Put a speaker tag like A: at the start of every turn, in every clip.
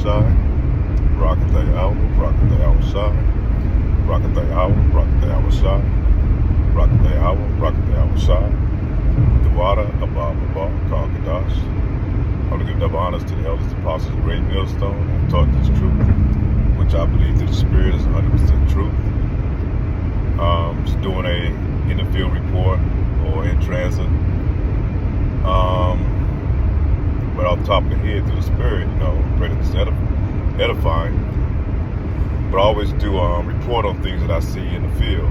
A: Shai, Barakatah Yahweh, Barakatah Yahweh Shai, Barakatah Yahweh, Barakatah Yahweh Shai, Barakatah Yahweh, Barakatah Yahweh Shai, Dawada, Abba, Kal Kadash. I want to give double honors to the elders, apostles, great millstone, and taught this truth, which I believe that the Spirit is 100% truth. Just doing a in the field report or in transit. But off the top of the head through the Spirit, pray that it's edifying. But I always do report on things that I see in the field,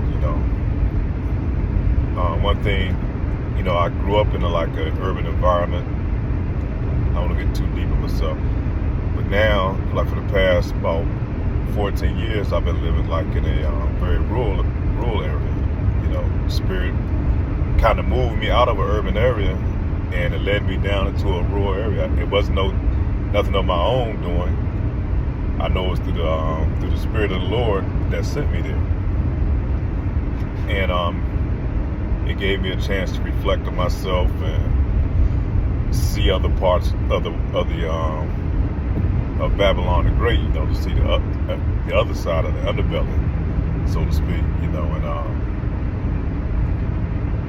A: One thing, I grew up in an urban environment. I don't want to get too deep in myself. But now, for the past about 14 years, I've been living in a very rural area. Spirit kind of moved me out of an urban area and it led me down into a rural area. It wasn't nothing of my own doing. I know it's through the Spirit of the Lord that sent me there. And it gave me a chance to reflect on myself and see other parts of Babylon the Great, to see the other side of the underbelly, so to speak,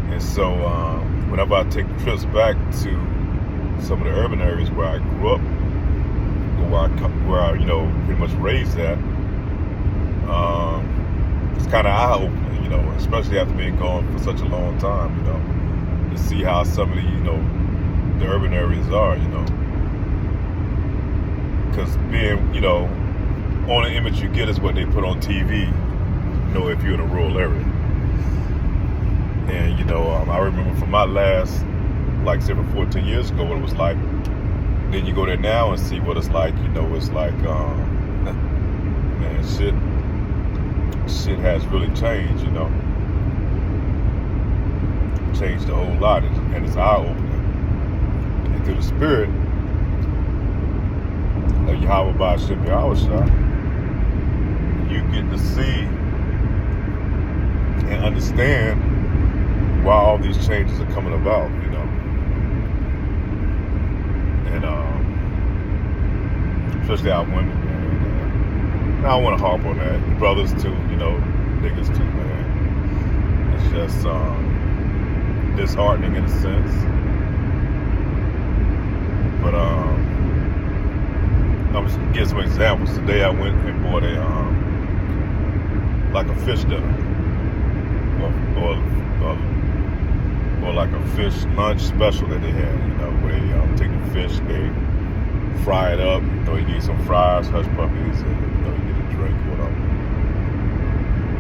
A: and so whenever I take trips back to some of the urban areas where I grew up, or where I pretty much raised at, it's kind of eye-opening, especially after being gone for such a long time, to see how some of the urban areas are, because being, only image you get is what they put on TV, if you're in a rural area. And, I remember from my last, say 14 years ago, what it was like. Then you go there now and see what it's like, it's like, man, shit has really changed, changed a whole lot, and it's eye-opening. And through the Spirit of Yahweh Ba'ashem Yahushua, you get to see and understand why all these changes are coming about, and especially our women, man. I don't want to harp on that. Brothers too, niggas too, man. It's just disheartening in a sense. But I'm just gonna give some examples. Today I went and bought a fish dinner, or like a fish lunch special that they had, where they take the fish, they fry it up, you get some fries, hush puppies, and you get a drink, whatever.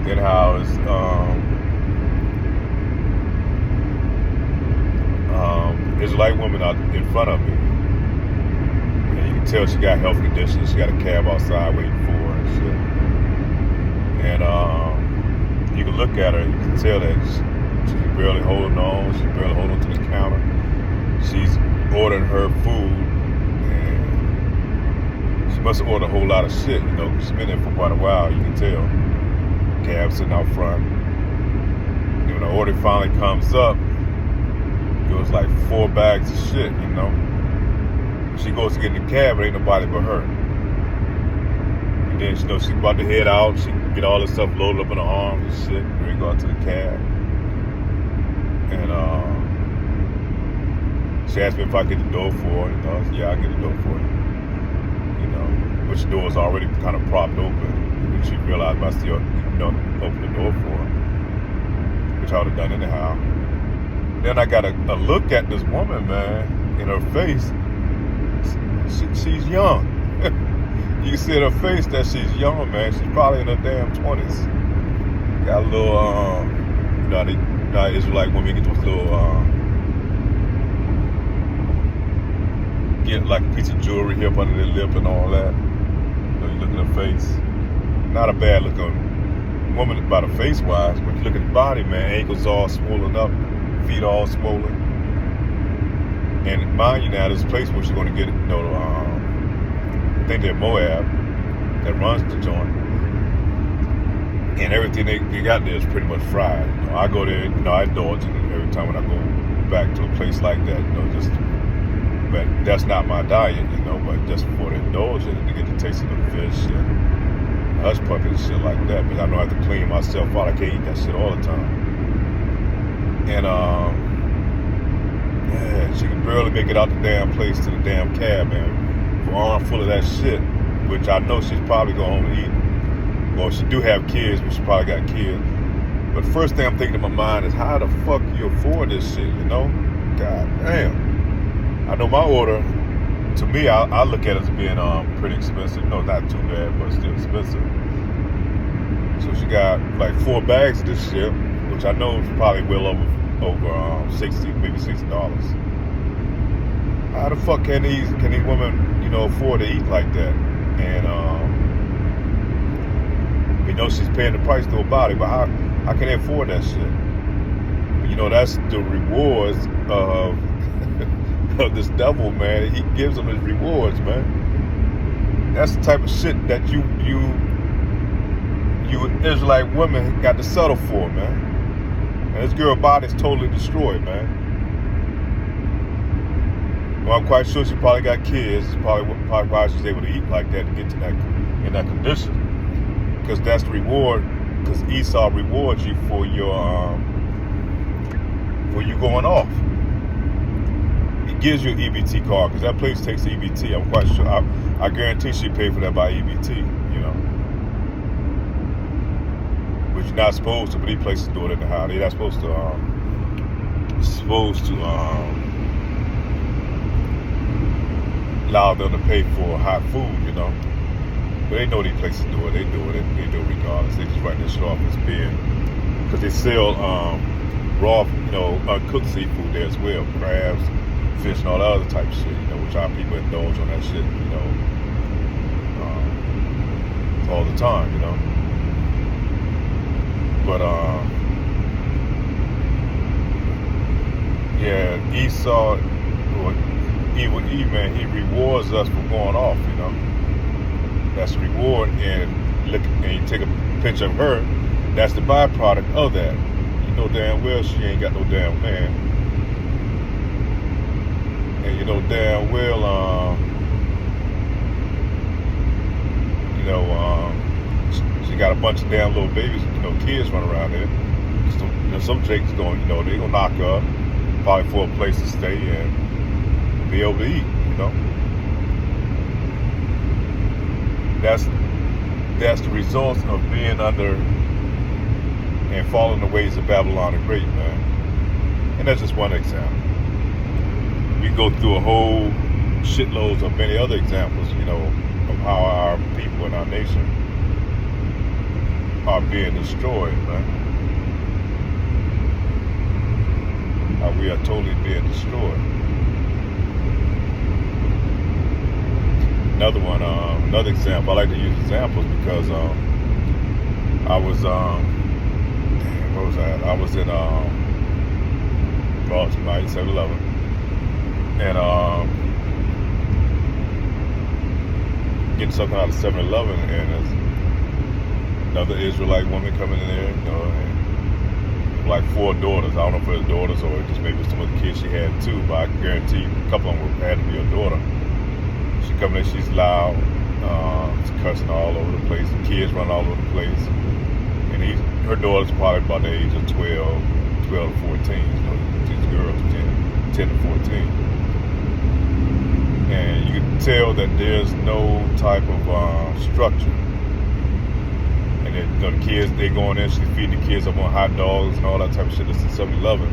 A: Then how is Israelite woman out in front of me. And you can tell she got health conditions. She got a cab outside waiting for her and shit. And you can look at her and you can tell that she's barely holding on. She's barely holding on to the counter. She's ordering her food, and she must have ordered a whole lot of shit, she's been there for quite a while, you can tell. Cab sitting out front. And when the order finally comes up, it was like 4 bags of shit, She goes to get in the cab, but ain't nobody but her. And then she's about to head out. She get all this stuff loaded up in her arms and shit, and then go out to the cab. And she asked me if I get the door for her. I said, yeah, I'll get the door for you. Which the door was already kind of propped open. And she realized I still, open the door for her, which I would have done anyhow. Then I got a look at this woman, man, in her face. She's young. You can see in her face that she's young, man. She's probably in her damn 20s. Got a little, Israelite women get those little, get like a piece of jewelry here up under their lip and all that. You look at her face. Not a bad looking woman by the face wise, but you look at the body, man, ankles all swollen up, feet all swollen. And mind you now, this place where she's going to get, I think they're Moab, that runs the joint. And everything they got there is pretty much fried. I go there, I indulge in it every time when I go back to a place like that, just But that's not my diet, you know, but just for the indulgence and to get the taste of the fish and hush puppy and shit like that. But I know I have to clean myself out. I can't eat that shit all the time. And yeah, she can barely make it out the damn place to the damn cab, man. With her arm full of that shit, which I know she's probably going home to eat. Well, she do have kids, but she probably got kids. But the first thing I'm thinking in my mind is, how the fuck you afford this shit, you know? God damn. I know my order, to me, I look at it as being pretty expensive. No, not too bad, but still expensive. So she got like 4 bags of this shit, which I know is probably well over 60, maybe $60. How the fuck can these women, you know, afford to eat like that? And you know, she's paying the price to her body, but how can they afford that shit? But, you know, that's the rewards of this devil, man. He gives them his rewards, man. That's the type of shit that you Israelite women got to settle for, man. And this girl body's totally destroyed, man. Well, I'm quite sure she probably got kids. Probably why she's able to eat like that to get to that in that condition. Because that's the reward. Because Esau rewards you for your going off. He gives you an EBT card, because that place takes EBT. I'm quite sure. I guarantee she paid for that by EBT, you know. Which you're not supposed to, but these places do it in the house. They're not supposed to allow them to pay for hot food, you know. But they know these places do it. They do it regardless. They just write this shit off as being, because they sell raw, you know, uncooked seafood there as well, crabs, fish, and all that other type of shit, you know, which our people indulge on that shit, you know, all the time, you know. But yeah, Esau, or evil Eve, man, he rewards us for going off, you know. That's the reward, and look, and you take a picture of her, that's the byproduct of that. You know damn well she ain't got no damn man. And you know damn well, you know, she got a bunch of damn little babies, you know, kids running around there. Some jakes going, you know, they gonna knock her up, probably for a place to stay and be able to eat, you know. That's the result of being under and following the ways of Babylon the Great, man. And that's just one example. We go through a whole shitloads of many other examples, you know, of how our people and our nation are being destroyed, man. How we are totally being destroyed. Another one, another example. I like to use examples because I was, where was I? I was in Baltimore, 7-Eleven, and getting something out of 7-Eleven, and there's another Israelite woman coming in there, you know, and like 4 daughters. I don't know if it was daughters or just maybe some of the kids she had too, but I guarantee a couple of them had to be a daughter. She coming in, she's loud, she's cussing all over the place, the kids running all over the place, and her daughter's probably about the age of 12 to 14, you know, these girls, 10 to 14. And you can tell that there's no type of structure. And then, you know, the kids, they going in, she's feeding the kids up on hot dogs and all that type of shit. This is 7-Eleven.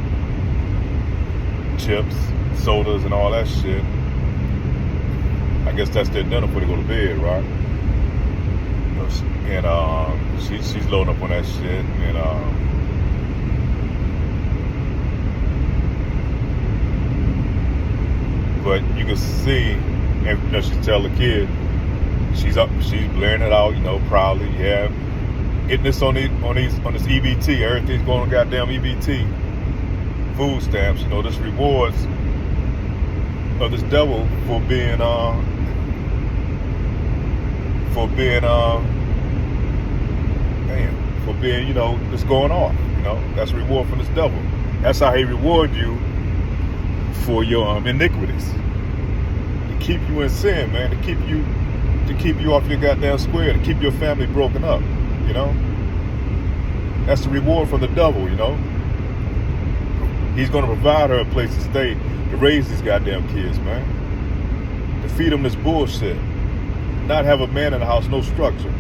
A: Chips, sodas, and all that shit. I guess that's their dinner before they go to bed, right? And she's loading up on that shit, and but you can see, and you know, she tell the kid, she's blaring it out, you know, proudly, yeah, getting this on this EBT, everything's going on goddamn EBT, food stamps, you know, this rewards of this devil for being you know, just going off, you know. That's a reward from this devil. That's how he reward you for your iniquities. keep you in sin, man, to keep you off your goddamn square, to keep your family broken up, you know? That's the reward from the devil, you know? He's gonna provide her a place to stay to raise these goddamn kids, man. To feed them this bullshit. Not have a man in the house, no structure.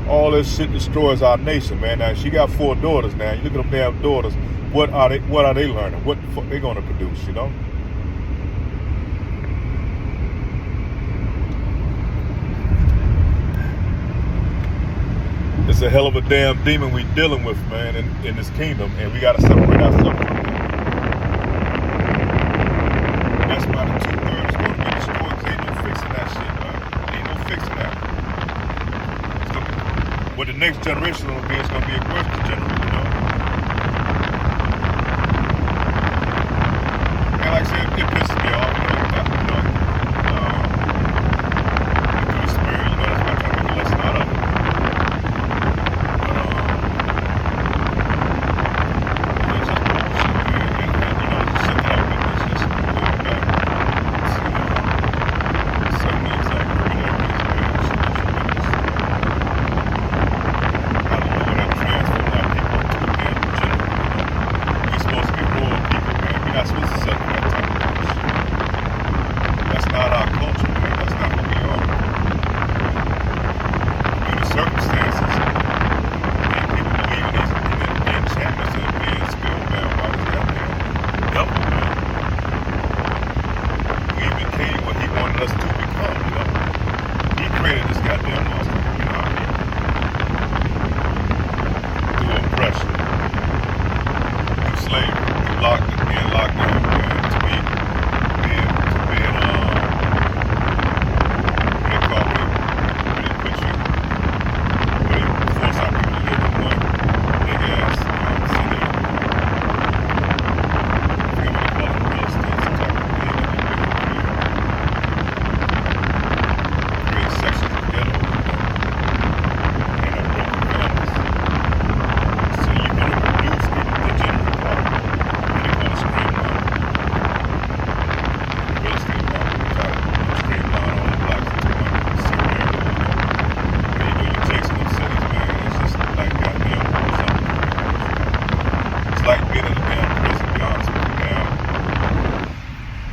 A: All this shit destroys our nation, man. Now she got 4 daughters now. You look at them damn daughters, what are they learning? What the fuck they gonna produce, you know? It's a hell of a damn demon we dealing with, man, in this kingdom, and we gotta separate ourselves from it. That's why the 2/3 is gonna be destroyed, 'cause ain't no fixing that shit, man. Ain't no fixing that. What the next generation is gonna be, it's gonna be a worse generation, you know? And like I said, it pisses me off, you know, through the spirit, you know, that's why I try to make a lesson out of it.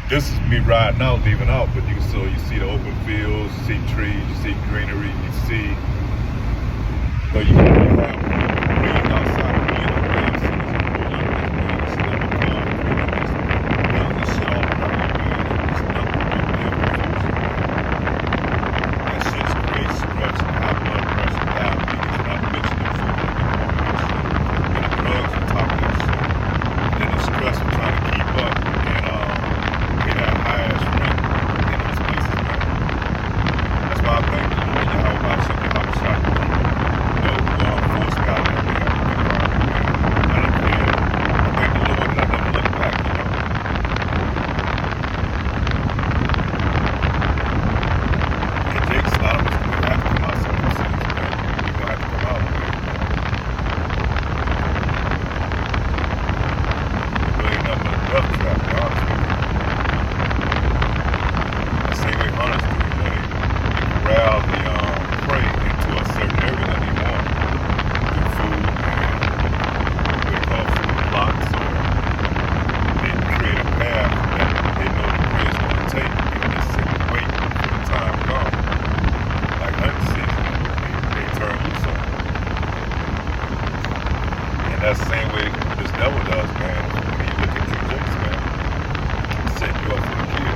A: This is me riding out, leaving out, but you see the open fields, you see trees, you see greenery, you see, but you have green outside of me, that shit creates stress, high blood pressure, diabetes, not to mention the food, and the drugs on top of that shit, and the stress of trying to keep up, and that highest rent in those places, man. That's why I think the Lord Yahweh should be out shot. You know, force God in there. I don't care. I thank the Lord that I never look back, you know. It takes a lot of us to have to come out some of these cities, man. We're gonna have to come out, man. It ain't nothing but a death trap, to be honest with you. Hunters do, you know, they corral the prey into a certain area that they want through food and what they call food blocks, or they create a path that they know the prey is going to take, and they sit and wait for the time to come. Like hunting season, they turn loose on them. And that's the same way this devil does, man. When you look at King James, man, setting you up for the kill.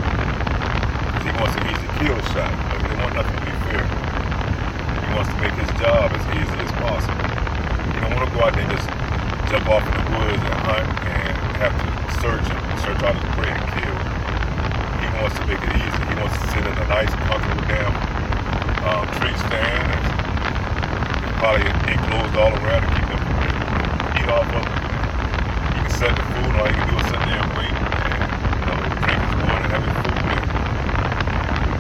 A: He wants an easy kill shot. Like, they want nothing to be fair. He wants to make his job as easy as possible. He don't want to go out there and just jump off in the woods and hunt and have to search out his prey and kill. He wants to make it easy. He wants to sit in a nice, comfortable damn tree stand and probably enclosed all around to keep them eat off of it. He can set the food, all he can do is sit there and wait and, you know, drink his water and have his food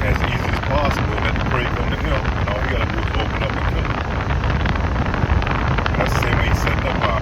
A: as easy as possible, and let the prey come to him, and all he gotta do is open up and kill him. That's the same way he's setting up our